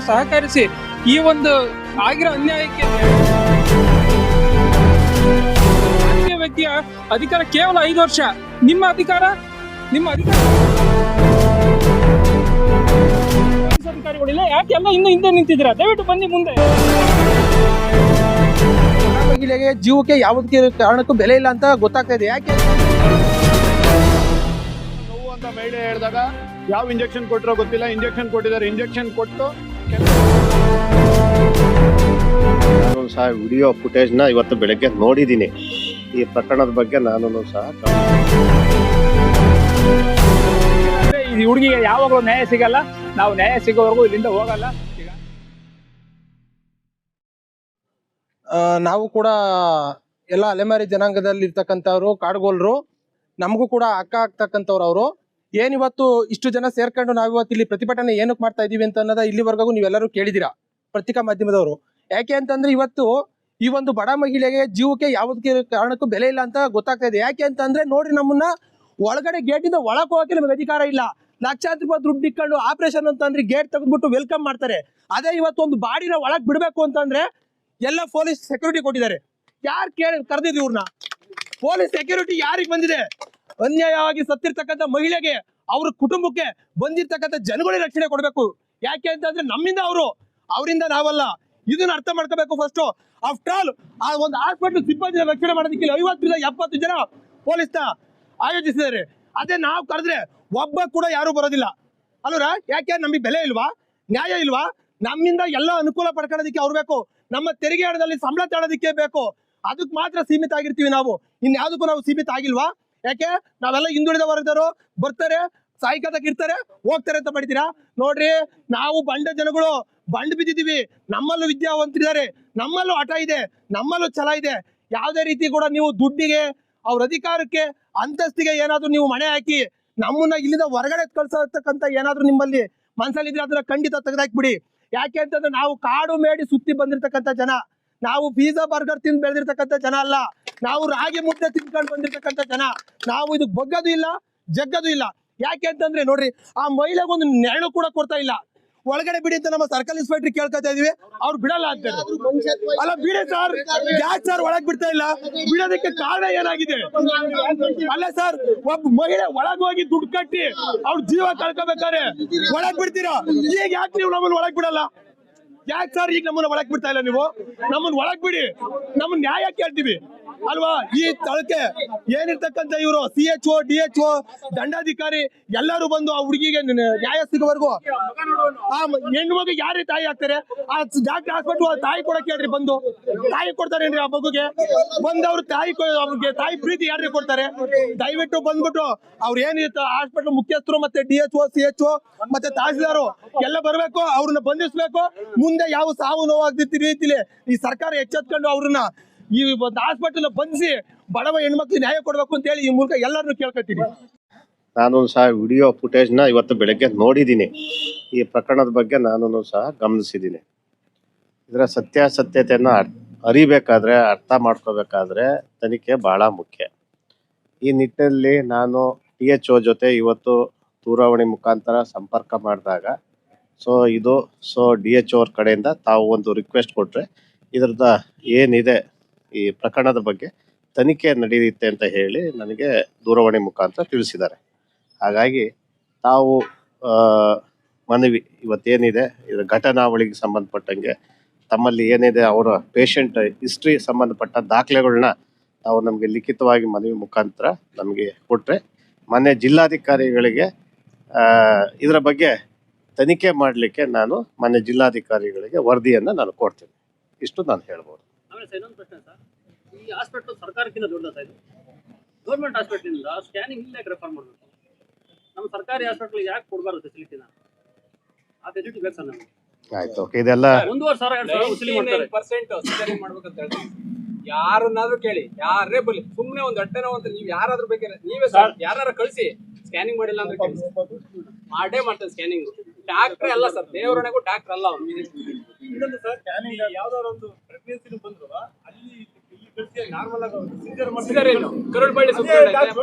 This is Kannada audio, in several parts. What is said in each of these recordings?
ಸಹಕರಿಸಿ ಈ ಒಂದು ಆಗಿರೋ ಅನ್ಯಾಯಕ್ಕೆ ವ್ಯಕ್ತಿಯ ಅಧಿಕಾರ ಕೇವಲ 5 ವರ್ಷ. ನಿಮ್ಮ ಅಧಿಕಾರಿಗಳಿಲ್ಲ. ಯಾಕೆಲ್ಲ ಇನ್ನು ಹಿಂದೆ ನಿಂತಿದ್ದೀರಾ? ದಯವಿಟ್ಟು ಬನ್ನಿ ಮುಂದೆ. ಮಹಿಳೆಗೆ ಜೀವಕ್ಕೆ ಯಾವುದೇ ಕಾರಣಕ್ಕೂ ಬೆಲೆ ಇಲ್ಲ ಅಂತ ಗೊತ್ತಾಗ್ತಾ ಇದೆ. ಯಾಕೆ ನೋವು ಅಂತ ಮಹಿಳೆ ಹೇಳಿದಾಗ ಯಾವ ಇಂಜೆಕ್ಷನ್ ಕೊಟ್ಟರೋ ಗೊತ್ತಿಲ್ಲ, ಇಂಜೆಕ್ಷನ್ ಕೊಟ್ಟಿದ್ದಾರೆ. ಇಂಜೆಕ್ಷನ್ ಕೊಟ್ಟು ನಾನು ಸಹ ವಿಡಿಯೋ ಫುಟೇಜ್ನ ಇವತ್ತು ಬೆಳಗ್ಗೆ ನೋಡಿದ್ದೀನಿ. ಈ ಪ್ರಕರಣದ ಬಗ್ಗೆ ನಾನು ಸಹ ಈ ಹುಡುಗಿಗೆ ಯಾವಾಗಲೂ ನ್ಯಾಯ ಸಿಗಲ್ಲ. ನಾವು ನ್ಯಾಯ ಸಿಗೋವರೆಗೂ ಇಲ್ಲಿಂದ ಹೋಗಲ್ಲ. ನಾವು ಕೂಡ ಎಲ್ಲ ಅಲೆಮಾರಿ ಜನಾಂಗದಲ್ಲಿ ಇರ್ತಕ್ಕಂಥವ್ರು, ಕಾಡುಗೋಲರು, ನಮಗೂ ಕೂಡ ಅಕ್ಕ ಆಗ್ತಕ್ಕಂಥವ್ರು. ಅವರು ಏನಿವತ್ತು ಇಷ್ಟು ಜನ ಸೇರ್ಕೊಂಡು ನಾವಿವತ್ತು ಇಲ್ಲಿ ಪ್ರತಿಭಟನೆ ಏನಕ್ಕೆ ಮಾಡ್ತಾ ಇದೀವಿ ಅಂತ ಅನ್ನೋದ ಇಲ್ಲಿವರೆಗೂ ನೀವೆಲ್ಲರೂ ಕೇಳಿದಿರಾ ಪತ್ರಿಕಾ ಮಾಧ್ಯಮದವರು. ಯಾಕೆ ಅಂತಂದ್ರೆ ಇವತ್ತು ಈ ಒಂದು ಬಡ ಮಹಿಳೆಗೆ ಜೀವಕ್ಕೆ ಯಾವುದೇ ಕಾರಣಕ್ಕೂ ಬೆಲೆ ಇಲ್ಲ ಅಂತ ಗೊತ್ತಾಗ್ತಾ ಇದೆ. ಯಾಕೆ ಅಂತಂದ್ರೆ ನೋಡ್ರಿ, ನಮ್ಮನ್ನ ಒಳಗಡೆ ಗೇಟಿಂದ ಒಳಗೆ ಹೋಗಕ್ಕೆ ನಮಗೆ ಅಧಿಕಾರ ಇಲ್ಲ. ಲಕ್ಷಾಂತರ ರೂಪಾಯಿ ದುಡ್ಡು ಇಟ್ಕೊಂಡು ಆಪರೇಷನ್ ಅಂತಂದ್ರೆ ಗೇಟ್ ತೆಗೆದ್ಬಿಟ್ಟು ವೆಲ್ಕಮ್ ಮಾಡ್ತಾರೆ. ಅದೇ ಇವತ್ತು ಒಂದು ಬಾಡಿನ ಒಳಗೆ ಬಿಡಬೇಕು ಅಂತಂದ್ರೆ ಎಲ್ಲ ಪೊಲೀಸ್ ಸೆಕ್ಯೂರಿಟಿ ಕೊಟ್ಟಿದ್ದಾರೆ. ಯಾರು ಕರೆದಿದ್ರು ಇವ್ರನ್ನ? ಪೊಲೀಸ್ ಸೆಕ್ಯೂರಿಟಿ ಯಾರಿಗೆ ಬಂದಿದೆ? ಅನ್ಯಾಯವಾಗಿ ಸತ್ತಿರ್ತಕ್ಕಂಥ ಮಹಿಳೆಗೆ, ಅವ್ರ ಕುಟುಂಬಕ್ಕೆ, ಬಂದಿರ್ತಕ್ಕಂಥ ಜನಗಳಿಗೆ ರಕ್ಷಣೆ ಕೊಡಬೇಕು. ಯಾಕೆ ಅಂತಂದ್ರೆ ನಮ್ಮಿಂದ ಅವರಿಂದ ನಾವಲ್ಲ. ಇದನ್ನ ಅರ್ಥ ಮಾಡ್ಕೋಬೇಕು ಫಸ್ಟ್. ಆಫ್ಟರ್ ಆಲ್ ಆ ಒಂದು ಹಾಸ್ಪಿಟಲ್ ಸಿಬ್ಬಂದಿ ರಕ್ಷಣೆ ಮಾಡೋದಕ್ಕೆ 50ರಿಂದ 70 ಜನ ಪೊಲೀಸ್ನ ಆಯೋಜಿಸಿದ್ದಾರೆ. ಅದೇ ನಾವು ಕರೆದ್ರೆ ಒಬ್ಬ ಕೂಡ ಯಾರು ಬರೋದಿಲ್ಲ ಅಲ್ವರ? ಯಾಕೆ ನಮಗೆ ಬೆಲೆ ಇಲ್ವಾ? ನ್ಯಾಯ ಇಲ್ವಾ? ನಮ್ಮಿಂದ ಎಲ್ಲ ಅನುಕೂಲ ಪಡ್ಕೊಳ್ಳೋದಕ್ಕೆ ಅವ್ರು ಬೇಕು. ನಮ್ಮ ತೆರಿಗೆ ಹಣದಲ್ಲಿ ಸಂಬಳ ತಗೊಳ್ಳೋದಕ್ಕೆ ಬೇಕು. ಅದಕ್ಕೆ ಮಾತ್ರ ಸೀಮಿತ ಆಗಿರ್ತೀವಿ ನಾವು. ಇನ್ಯಾವುದಕ್ಕೂ ನಾವು ಸೀಮಿತ ಆಗಿಲ್ವಾ? ಯಾಕೆ? ನಾವೆಲ್ಲ ಹಿಂದುಳಿದ ವರ್ಗದವರು ಬರ್ತಾರೆ, ಸಾಯಂಕಾಲಕ್ಕೆ ಇರ್ತಾರೆ, ಹೋಗ್ತಾರೆ ಅಂತ ಮಾಡಿದ್ದೀರಾ? ನೋಡ್ರಿ, ನಾವು ಬಂಡ ಜನಗಳು ಬಂಡ್ ಬಿದ್ದಿದ್ದೀವಿ. ನಮ್ಮಲ್ಲೂ ವಿದ್ಯಾವಂತರಿದ್ದಾರೆ, ನಮ್ಮಲ್ಲೂ ಹಠ ಇದೆ, ನಮ್ಮಲ್ಲೂ ಛಲ ಇದೆ. ಯಾವುದೇ ರೀತಿ ಕೂಡ ನೀವು ದುಡ್ಡಿಗೆ, ಅವ್ರ ಅಧಿಕಾರಕ್ಕೆ, ಅಂತಸ್ತಿಗೆ ಏನಾದ್ರು ನೀವು ಮಣೆ ಹಾಕಿ ನಮ್ಮನ್ನ ಇಲ್ಲಿಂದ ಹೊರಗಡೆ ಕಳ್ಸತಕ್ಕಂಥ ಏನಾದ್ರು ನಿಮ್ಮಲ್ಲಿ ಮನಸ್ಸಲ್ಲಿದ್ರೆ ಅದನ್ನ ಖಂಡಿತ ತೆಗೆದಾಕ್ಬಿಡಿ. ಯಾಕೆ ಅಂತಂದ್ರೆ ನಾವು ಕಾಡು ಮೇಡಿ ಸುತ್ತಿ ಬಂದಿರತಕ್ಕಂಥ ಜನ. ನಾವು ಪಿಜ್ಜಾ ಬರ್ಗರ್ ತಿಂದು ಬೆಳೆದಿರ್ತಕ್ಕಂಥ ಜನ ಅಲ್ಲ. ನಾವು ರಾಗಿ ಮುದ್ದೆ ತಿನ್ಕೊಂಡು ಬಂದಿರತಕ್ಕಂಥ ಜನ. ನಾವು ಇದಕ್ಕೆ ಬಗ್ಗದು ಇಲ್ಲ, ಜಗ್ಗದು ಇಲ್ಲ. ಯಾಕೆ ಅಂತಂದ್ರೆ ನೋಡ್ರಿ, ಆ ಮಹಿಳೆಗೊಂದು ನೆರಳು ಕೂಡ ಕೊಡ್ತಾ ಇಲ್ಲ. ಒಳಗಡೆ ಬಿಡಿ ಅಂತ ನಮ್ಮ ಸರ್ಕಲ್ ಇನ್ಸ್ಪೆಕ್ಟರ್ ಕೇಳ್ಕೊತಾ ಇದೀವಿ, ಅವ್ರು ಬಿಡಲ್ಲ ಅಂತ. ಅಲ್ಲ ಬಿಡಿ ಸರ್, ಯಾಕೆ ಸರ್ ಒಳಗ್ ಬಿಡ್ತಾ ಇಲ್ಲ? ಬಿಡೋದಕ್ಕೆ ಕಾರಣ ಏನಾಗಿದೆ? ಅಲ್ಲ ಸರ್, ಒಬ್ಬ ಮಹಿಳೆ ಒಳಗ್ ಹೋಗಿ ದುಡ್ಡು ಕಟ್ಟಿ ಅವ್ರ ಜೀವ ಕಳ್ಕೋಬೇಕಾರೆ ಒಳಗ್ ಬಿಡ್ತೀರಾ? ಈಗ ಯಾಕೆ ನೀವು ನಮ್ಮನ್ನ ಒಳಗ್ ಬಿಡಲ್ಲ? ಯಾಕೆ ಸರ್ ಈಗ ನಮ್ಮನ್ನ ಒಳಗ್ ಬಿಡ್ತಾ ಇಲ್ಲ? ನೀವು ನಮ್ಮನ್ನ ಒಳಗ್ ಬಿಡಿ, ನಮ್ಮನ್ನ ನ್ಯಾಯ ಕೇಳ್ತೀವಿ ಅಲ್ವಾ? ಈ ಸ್ಥಳಕ್ಕೆ ಏನಿರ್ತಕ್ಕಂಥ ಇವರು CHO, DHO, ದಂಡಾಧಿಕಾರಿ ಎಲ್ಲರೂ ಬಂದು ಆ ಹುಡುಗಿಗೆ ನ್ಯಾಯ ಸಿಗೋವರೆಗೂ ಆ ಹೆಣ್ಣು ಮಗು ಯಾರೇ ತಾಯಿ ಆಗ್ತಾರೆ? ಆ ಡಾಕ್ಟರ್ ಹಾಸ್ಪಿಟಲ್ ತಾಯಿ ಕೊಡಕ್ಕೆ ಹೇಳ್ರಿ, ಬಂದು ತಾಯಿ ಕೊಡ್ತಾರೇನ್ರಿ ಆ ಮಗುಗೆ? ಬಂದವ್ರು ಅವ್ರಿಗೆ ತಾಯಿ ಪ್ರೀತಿ ಯಾರಿಗೆ ಕೊಡ್ತಾರೆ? ದಯವಿಟ್ಟು ಬಂದ್ಬಿಟ್ಟು ಅವ್ರು ಏನಿರುತ್ತೆ ಹಾಸ್ಪಿಟಲ್ ಮುಖ್ಯಸ್ಥರು ಮತ್ತೆ DHO, CHO ಮತ್ತೆ ತಹಸೀಲ್ದಾರು ಎಲ್ಲ ಬರ್ಬೇಕು, ಅವ್ರನ್ನ ಬಂಧಿಸ್ಬೇಕು. ಮುಂದೆ ಯಾವ ಸಾವು ನೋವಾಗ್ತಿದ್ದ ರೀತಿಲಿ ಈ ಸರ್ಕಾರ ಎಚ್ಚೆತ್ಕೊಂಡು ಅವ್ರನ್ನ ಈ ಒಂದು ಹಾಸ್ಪಿಟಲ್ ಬಂಧಿಸಿ ಬಡವ ಹೆಣ್ಮಕ್ಳು ನ್ಯಾಯ ಕೊಡ್ಬೇಕು ಅಂತ ಹೇಳಿ ಈ ಮೂಲಕ ಎಲ್ಲರನ್ನು ಕೇಳ್ಕೊತೀನಿ. ನಾನು ಸಹ ವಿಡಿಯೋ ಫುಟೇಜ್ನ ಇವತ್ತು ಬೆಳಗ್ಗೆ ನೋಡಿದ್ದೀನಿ. ಈ ಪ್ರಕರಣದ ಬಗ್ಗೆ ನಾನು ಸಹ ಗಮನಿಸಿದ್ದೀನಿ. ಇದರ ಸತ್ಯಾಸತ್ಯತೆಯನ್ನು ಅರಿಬೇಕಾದ್ರೆ, ಅರ್ಥ ಮಾಡ್ಕೋಬೇಕಾದ್ರೆ ತನಿಖೆ ಬಹಳ ಮುಖ್ಯ. ಈ ನಿಟ್ಟಿನಲ್ಲಿ ನಾನು THO ಜೊತೆ ಇವತ್ತು ದೂರವಾಣಿ ಮುಖಾಂತರ ಸಂಪರ್ಕ ಮಾಡಿದಾಗ DHO ಅವ್ರ ಕಡೆಯಿಂದ ತಾವು ಒಂದು ರಿಕ್ವೆಸ್ಟ್ ಕೊಟ್ಟರೆ ಇದ್ರದ್ದು ಏನಿದೆ ಈ ಪ್ರಕರಣದ ಬಗ್ಗೆ ತನಿಖೆ ನಡೆಯುತ್ತೆ ಅಂತ ಹೇಳಿ ನನಗೆ ದೂರವಾಣಿ ಮುಖಾಂತರ ತಿಳಿಸಿದ್ದಾರೆ. ಹಾಗಾಗಿ ತಾವು ಮನವಿ ಇವತ್ತೇನಿದೆ ಇದರ ಘಟನಾವಳಿಗೆ ಸಂಬಂಧಪಟ್ಟಂಗೆ ತಮ್ಮಲ್ಲಿ ಏನಿದೆ ಅವರ ಪೇಷಂಟ್ ಹಿಸ್ಟ್ರಿ ಸಂಬಂಧಪಟ್ಟ ದಾಖಲೆಗಳನ್ನ ತಾವು ನಮಗೆ ಲಿಖಿತವಾಗಿ ಮನವಿ ಮುಖಾಂತರ ನಮಗೆ ಕೊಟ್ಟರೆ ಮೊನ್ನೆ ಜಿಲ್ಲಾಧಿಕಾರಿಗಳಿಗೆ ಇದರ ಬಗ್ಗೆ ತನಿಖೆ ಮಾಡಲಿಕ್ಕೆ ನಾನು ಮೊನ್ನೆ ಜಿಲ್ಲಾಧಿಕಾರಿಗಳಿಗೆ ವರದಿಯನ್ನು ನಾನು ಕೊಡ್ತೀನಿ. ಇಷ್ಟು ನಾನು ಹೇಳ್ಬೋದು. ಇನ್ನೊಂದು ಪ್ರಶ್ನೆ ಸರ್, ಈ ಹಾಸ್ಪಿಟಲ್ ಸರ್ಕಾರಕ್ಕಿಂತ ದೊಡ್ಡ ಸರ್, ಗೌರ್ಮೆಂಟ್ ಹಾಸ್ಪಿಟಲ್ ಸ್ಕ್ಯಾನಿಂಗ್ ಇಲ್ಲೇ ರೆಫರ್ ಮಾಡಬೇಕು. ನಮ್ಮ ಸರ್ಕಾರಿ ಹಾಸ್ಪಿಟಲ್ ಯಾಕೆ ಕೊಡಬಾರ್ದು ಫೆಸಿಲಿಟಿನ? ಆ ಫೆಸಿಲಿಟಿ ಬೇಕು ಸರ್ ನಮಗೆ. ಆಯ್ತು, ಓಕೆ. ಇದೆಲ್ಲ 1.5% ಸರ್ಜರಿ ಮಾಡ್ಬೇಕಂತ ಹೇಳ್ತೀವಿ. ಯಾರನ್ನಾದ್ರೂ ಕೇಳಿ, ಯಾರೇ ಬಲಿ, ಸುಮ್ಮನೆ ಒಂದು ಹೊಟ್ಟೆ ನೋವು ಅಂತ ನೀವು ಯಾರಾದ್ರೂ ಬೇಕಾದ್ರೆ ನೀವೇ ಸರ್ ಯಾರು ಕಳಿಸಿ ಸ್ಕ್ಯಾನಿಂಗ್ ಮಾಡಿಲ್ಲ ಅಂದ್ರೆ ಮಾಡೇ ಮಾಡ್ತಾರೆ ಸ್ಕ್ಯಾನಿಂಗ್. ಡಾಕ್ಟ್ರೆ ಅಲ್ಲ ಸರ್, ದೇವರಣೆಗೂ ಡಾಕ್ಟರ್ ಅಲ್ಲ ಅವ್ರು. ಇನ್ನೊಂದು ಸರ್, ಯಾವ್ದಾದ್ರು ಒಂದು ಪ್ರೆಗ್ನೆನ್ಸಿ ಬಂದ್ರು ಅಲ್ಲಿ ನಾರ್ಮಲ್ ಆಗಿ ಕರುಳ್ಬಳ್ಳಿ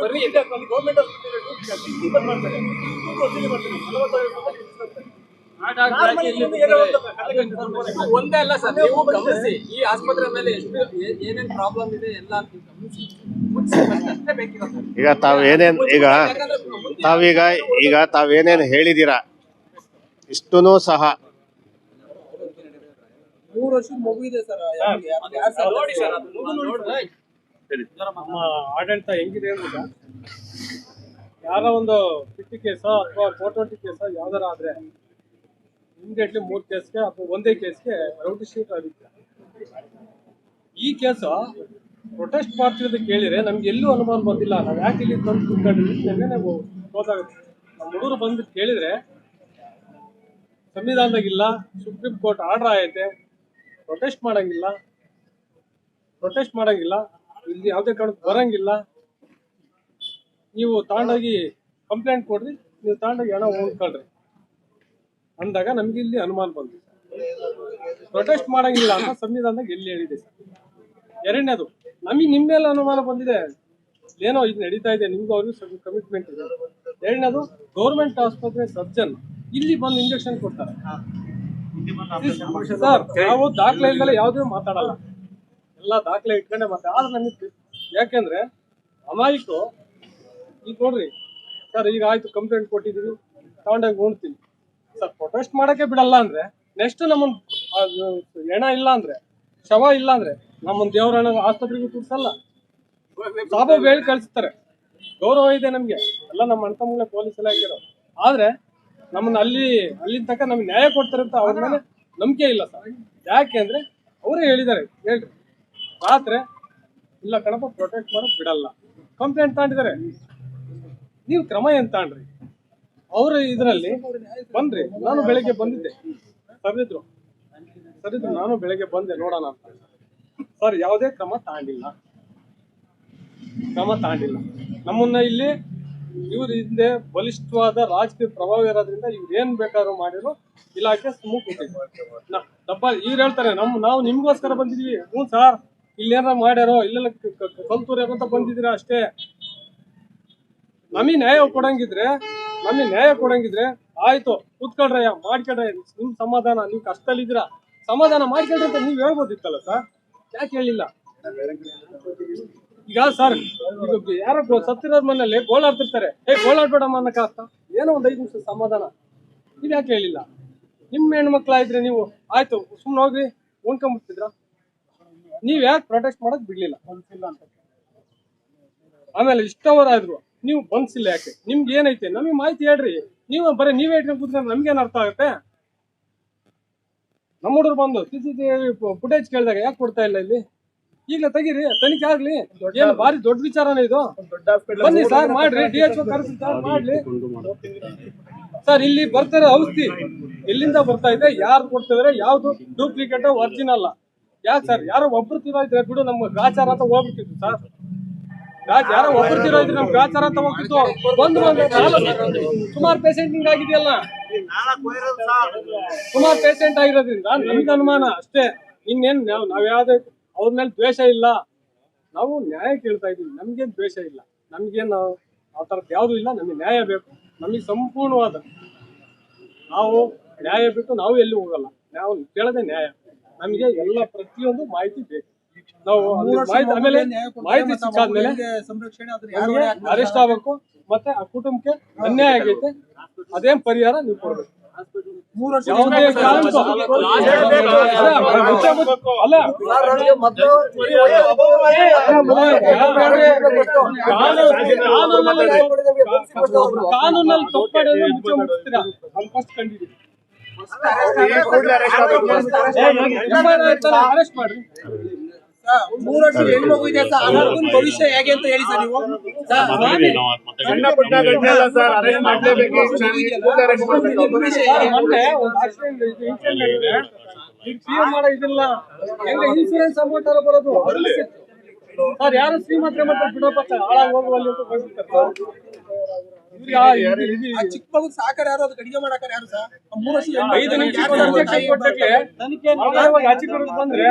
ಗೌರ್ಮೆಂಟ್ ಒಂದೇ ಅಲ್ಲ ಸರ್, ನೀವು ಗಮನಿಸಿ ಈ ಆಸ್ಪತ್ರೆ ಮೇಲೆ ಎಷ್ಟು ಏನೇನ್ ಪ್ರಾಬ್ಲಮ್ ಇದೆ ಎಲ್ಲ ನೀವು ಗಮನಿಸಿ. ಅಷ್ಟೇ ಬೇಕಿರೋದು. ಈಗ ತಾವೇನೇನು ಹೇಳಿದೀರಾ ಇಷ್ಟೂ ಸಹ 3 ವರ್ಷದ ಮಗು ಇದೆ ಸರ್. ನೋಡಿ ಸರ್, ಅದನ್ನ ನೋಡಿ. ನಮ್ಮ ಆಡಳಿತ ಹೆಂಗಿದೆ ಅಂದ್ರೆ, ಯಾರೋ ಒಂದು 50 ಕೇಸ ಅಥವಾ 420 ಕೇಸ ಯಾವ್ದಾರ ಆದ್ರೆ ಇಮಿಡಿಯೇಟ್ಲಿ 3 ಕೇಸ್ಗೆ ಅಥವಾ ಒಂದೇ ಕೇಸ್ಗೆ ರೌಡಿ ಶೀಟ್ ಆಗುತ್ತೆ. ಈ ಕೇಸ ಪ್ರೊಟೆಸ್ಟ್ ಮಾಡ್ತಿರೋದು ಕೇಳಿದ್ರೆ ನಮ್ಗೆ ಎಲ್ಲೂ ಅನುಮಾನ ಬಂದಿಲ್ಲ. ನಾವು ಯಾಕೆ ಇಲ್ಲಿ ತಂದು ಕುತ್ಕೊಂಡಿದ್ದೀವಿ ನಾವು ಗೊತ್ತಾಗುತ್ತೆ. ನಮ್ಮ ಹುಡುಗರು ಬಂದು ಕೇಳಿದ್ರೆ ಸಂವಿಧಾನದಾಗಿಲ್ಲ, ಸುಪ್ರೀಂ ಕೋರ್ಟ್ ಆರ್ಡರ್ ಆಗೈತೆ, ಪ್ರೊಟೆಸ್ಟ್ ಮಾಡಂಗಿಲ್ಲ, ಇಲ್ಲಿ ಯಾವುದೇ ಕಾರಣಕ್ಕೆ ಬರಂಗಿಲ್ಲ, ನೀವು ತಗೊಂಡೋಗಿ ಕಂಪ್ಲೇಂಟ್ ಕೊಡ್ರಿ, ನೀವು ತಗೊಂಡೋಗಿ ಹಣ ಹೋಗ್ಕೊಳ್ರಿ ಅಂದಾಗ ನಮ್ಗೆ ಇಲ್ಲಿ ಅನುಮಾನ ಬಂತು. ಪ್ರೊಟೆಸ್ಟ್ ಮಾಡಂಗಿಲ್ಲ ಅಂತ ಸಂವಿಧಾನದಾಗ ಎಲ್ಲಿ ಹೇಳಿದೆ ಸರ್? ಎರಡನೇದು, ನಮಗೆ ನಿಮ್ಮ ಮೇಲೆ ಅನುಮಾನ ಬಂದಿದೆ, ಏನೋ ಇದು ನಡೀತಾ ಇದೆ, ನಿಮ್ಗೂ ಅವ್ರಿಗೂ ಸ್ವಲ್ಪ ಕಮಿಟ್ಮೆಂಟ್ ಇದೆ. ಎರಡನೇದು, ಗೌರ್ಮೆಂಟ್ ಆಸ್ಪತ್ರೆ ಸರ್ಜನ್ ಇಲ್ಲಿ ಬಂದು ಇಂಜೆಕ್ಷನ್ ಕೊಡ್ತಾರೆ ಸರ್. ನಾವು ದಾಖಲೆ ಇಲ್ದಲೆ ಯಾವುದೇ ಮಾತಾಡಲ್ಲ, ಎಲ್ಲ ದಾಖಲೆ ಇಟ್ಕೊಂಡೆ ಮಾತಾಡ. ಆದ್ರೆ ನಮಗೆ ಯಾಕೆಂದ್ರೆ ಅಮಾಯಿಕು ಈಗ ನೋಡ್ರಿ ಸರ್, ಈಗ ಆಯ್ತು ಕಂಪ್ಲೇಂಟ್ ಕೊಟ್ಟಿದ್ದೀವಿ, ತಗೊಂಡೋಗಿ ಉಣ್ತೀವಿ ಸರ್. ಪ್ರೊಟೆಸ್ಟ್ ಮಾಡಕ್ಕೆ ಬಿಡಲ್ಲ ಅಂದ್ರೆ ನೆಕ್ಸ್ಟ್ ನಮ್ಮನ್ ಹೆಣ ಇಲ್ಲ ಅಂದ್ರೆ, ಶವ ಇಲ್ಲ ಅಂದ್ರೆ ನಮ್ಮನ್ ದೇವರನ್ನ ಆಸ್ಪತ್ರೆಗೂ ತೋರಿಸಲ್ಲ, ಸಾಬು ಹೇಳಿ ಕಳಿಸ್ತಾರೆ. ಗೌರವ ಇದೆ ನಮ್ಗೆ, ಎಲ್ಲ ನಮ್ಮ ಅಣ್ಣ ತಮ್ಮಗಳೇ ಪೊಲೀಸ್ ಇಲಾಖೆರು. ಆದ್ರೆ ನಮ್ಮನ್ನ ಅಲ್ಲಿಂದ ತನಕ ನಮ್ಗೆ ನ್ಯಾಯ ಕೊಡ್ತಾರೆ ಅಂತ ಅವ್ರ ಮೇಲೆ ನಂಬಿಕೆ ಇಲ್ಲ ಸರ್. ಯಾಕೆ ಅಂದ್ರೆ ಅವರೇ ಹೇಳಿದ್ದಾರೆ, ಹೇಳ್ರಿ ರಾತ್ರಿ ಇಲ್ಲ ಕಣಪ್ಪ ಪ್ರೊಟೆಕ್ಟ್ ಮಾಡಕ್ ಬಿಡಲ್ಲ, ಕಂಪ್ಲೇಂಟ್ ತಗೊಂಡಿದ್ದಾರೆ, ನೀವು ಕ್ರಮ ಏನ್ ತಗೊಂಡ್ರಿ? ಅವ್ರ ಇದ್ರಲ್ಲಿ ಬಂದ್ರಿ, ನಾನು ಬೆಳಗ್ಗೆ ಬಂದಿದ್ದೆ, ಸರಿದ್ರು ನಾನು ಬೆಳಗ್ಗೆ ಬಂದೆ ನೋಡೋಣ ಅಂತ ಸರ್. ಯಾವುದೇ ಕ್ರಮ ತಗೊಂಡಿಲ್ಲ. ನಮ್ಮನ್ನ ಇಲ್ಲಿ ಇವ್ರ ಹಿಂದೆ ಬಲಿಷ್ಠವಾದ ರಾಜಕೀಯ ಪ್ರಭಾವ ಇರೋದ್ರಿಂದ ಇವ್ರು ಏನ್ ಬೇಕಾದ್ರೂ ಮಾಡಿರೋ ಇಲಾಖೆ ಸುಮ್ಮನೆ ದಪ್ಪ. ಇವ್ರು ಹೇಳ್ತಾರೆ ನಾವು ನಿಮ್ಗೋಸ್ಕರ ಬಂದಿದೀವಿ. ಹ್ಞೂ ಸರ್, ಇಲ್ಲೇನಾರ ಮಾಡ್ಯಾರೋ, ಇಲ್ಲೆಲ್ಲ ಕಲ್ತೂರ್ಯಾರ ಅಂತ ಬಂದಿದ್ದೀರಾ ಅಷ್ಟೇ. ನಮಗೆ ನ್ಯಾಯ ಕೊಡಂಗಿದ್ರೆ ಆಯ್ತು, ಕೂತ್ಕೊಳ್ರಯ್ಯ, ಮಾಡ್ಕೊಳ್ರ, ನಿಮ್ ಸಮಾಧಾನ, ನೀವು ಕಷ್ಟದಲ್ಲಿದ್ದೀರಾ, ಸಮಾಧಾನ ಮಾಡ್ಕೊಳ್ರಿ ಅಂತ ನೀವ್ ಹೇಳ್ಬೋದಿತ್ತಲ್ಲ ಸರ್, ಯಾಕೆ ಹೇಳಿಲ್ಲ? ಈಗ ಸರ್, ಈಗ ಯಾರೋ ಸತ್ತಿರೋದ್ ಮನೇಲಿ ಗೋಳಾಡ್ತಿರ್ತಾರೆ, ಗೋಳಾಡ್ಬೇಡಮ್ಮ ಅನ್ನಕ್ಕಾಗ್ತ, ಏನೋ ಒಂದ್ 5 ನಿಮಿಷ ಸಮಾಧಾನ, ನೀವ್ ಯಾಕೆ ಹೇಳಿಲ್ಲ? ನಿಮ್ಮ ಹೆಣ್ಮಕ್ಳಾಯ್ದ್ರೆ ನೀವು ಆಯ್ತು ಸುಮ್ನೆ ಹೋಗ್ರಿ ಉಣ್ಕೊಂಡ್ಬಿಡ್ತಿದ್ರ, ನೀವ್ ಯಾಕೆ ಪ್ರೊಟೆಸ್ಟ್ ಮಾಡಕ್ ಬಿಡ್ಲಿಲ್ಲ? ಆಮೇಲೆ ಇಷ್ಟವರಾದ್ರು ನೀವು ಬಂದ್ಸಿಲ್ಲ ಯಾಕೆ? ನಿಮ್ಗೆ ಏನೈತೆ ನಮಗೆ ಮಾಹಿತಿ ಹೇಳ್ರಿ. ನೀವು ಬರೀ ನೀವೇ ಇಟ್ಕೊಂಡು ಕೂತ್ಕೊಂಡ್ರೆ ನಮ್ಗೇನ್ ಅರ್ಥ ಆಗುತ್ತೆ? ನಮ್ಮ ಹುಡುಗರು ಬಂದು ಫುಟೇಜ್ ಕೇಳಿದಾಗ ಯಾಕೆ ಕೊಡ್ತಾ ಇಲ್ಲ ಇಲ್ಲಿ? ಈಗಲೇ ತೆಗೀರಿ, ತನಿಖೆ ಆಗ್ಲಿ. ಏನು ಭಾರಿ ದೊಡ್ಡ ವಿಚಾರನೇ ಇದು. ಬನ್ನಿ ಸರ್, ಮಾಡ್ರಿ, DHO ಕರೆಸಿ ಸರ್, ಮಾಡ್ಲಿ ಸರ್. ಇಲ್ಲಿ ಬರ್ತಾರೆ ಔಷಧಿ, ಎಲ್ಲಿಂದ ಬರ್ತಾ ಇದೆ, ಯಾರು ಕೊಡ್ತಿದಾರೆ, ಯಾವ್ದು ಡೂಪ್ಲಿಕೇಟ್ ಒರಿಜಿನಲ್? ಯಾಕೆ ಸರ್? ಯಾರೋ ಒಬ್ರು ತಿರೋಯ್ತಾರೆ ಬಿಡು, ನಮ್ಮ ಗಾಚಾರ ಅಂತ ಹೋಗ್ಬಿಟ್ಟಿತ್ತು ಸರ್. ಯಾರೋ ಒಬ್ರು ತಿರೋಯ್ತಾರೆ, ನಮ್ ಗಾಚಾರ ಅಂತ ಹೋಗ್ತಿತ್ತು. ಬಂದು ಸುಮಾರು ಪೇಷಂಟ್ ಹಿಂಗ್ ಆಗಿದೆಯಲ್ಲ, ಸುಮಾರು ಪೇಷಂಟ್ ಆಗಿರೋದ್ರಿಂದ ನಮ್ಗೆ ಅನುಮಾನ ಅಷ್ಟೇ. ಇನ್ನೇನ್ ನಾವ್ ಯಾವ್ದೇ ಅವ್ರ ಮೇಲೆ ದ್ವೇಷ ಇಲ್ಲ, ನಾವು ನ್ಯಾಯ ಕೇಳ್ತಾ ಇದೀವಿ. ನಮ್ಗೇನ್ ದ್ವೇಷ ಇಲ್ಲ, ನಮ್ಗೇನು ಆ ಥರದ್ದು ಯಾವ್ದು ಇಲ್ಲ. ನಮಗೆ ನ್ಯಾಯ ಬೇಕು, ನಮಗೆ ಸಂಪೂರ್ಣವಾದ, ನಾವು ನ್ಯಾಯ ಬಿಟ್ಟು ನಾವು ಎಲ್ಲಿ ಹೋಗಲ್ಲ. ನಾವು ಕೇಳದೆ ನ್ಯಾಯ, ನಮಗೆ ಎಲ್ಲ ಪ್ರತಿಯೊಂದು ಮಾಹಿತಿ ಬೇಕು. ನಾವು ಆಮೇಲೆ ಮಾಹಿತಿ ಸಿಕ್ಕಾದ್ಮೇಲೆ ಅರೆಸ್ಟ್ ಆಗ್ಬೇಕು, ಮತ್ತೆ ಆ ಕುಟುಂಬಕ್ಕೆ ಅನ್ಯಾಯ ಆಗೈತೆ, ಅದೇನ್ ಪರಿಹಾರ ನೀವು ಕೊಡ್ಬೇಕು. ಯಾವುದೇ ಕಾರಣಕ್ಕೂ ಅಲ್ಲ, ಕಾನೂನಲ್ಲಿ ತಪ್ಪಾಡಿದ್ರೆ ಮುಚ್ಚೆ ಮುಗಿಸ್ತೀರಾ, ಅದು ಫಸ್ಟ್ ಕಂಡಿದ್ದೀವಿ. ಅರೆಸ್ಟ್ ಮಾಡ್ರಿ. 3 ವರ್ಷದ ಹೆಣ್ಮಗು ಇದೆ ಸರ್, ಅನಾರ್ಗುನ್ ಭವಿಷ್ಯ ಹೇಗೆ ಅಂತ ಹೇಳಿ ಸರ್ ನೀವು. ಸಣ್ಣ ಪುಟ್ಟ ಘಟನೆ ಅಲ್ಲ ಸರ್, ಅರೆಸ್ಟ್ ಮಾಡ್ಲೇಬೇಕು. ಇನ್ಸೂರೆನ್ಸ್ ಅಮೌಂಟ್ ಬರೋದು ಸರ್, ಯಾರು ಶ್ರೀಮಂತರ ಮತ್ತೆ ಬಿಡಪ್ಪ ಹಾಳಾಗಿ ಹೋಗುವಲ್ಲಿ ಅಂತ ಬಂದಿರ್ತಾರೆ. ಚಿಕ್ಕ ಮಗು ಸಾಕಾರ ಯಾರು, ಅದು ಅಡಿಗೆ ಮಾಡಾಕ ಯಾರು ಸರ್? 3 ವರ್ಷ 5 ನಿಮಿಷ ಇಂಜೆಕ್ಷನ್ ಕೊಟ್ಟಕ್ಕೆ ತನಿಖೆ ಬಂದ್ರೆ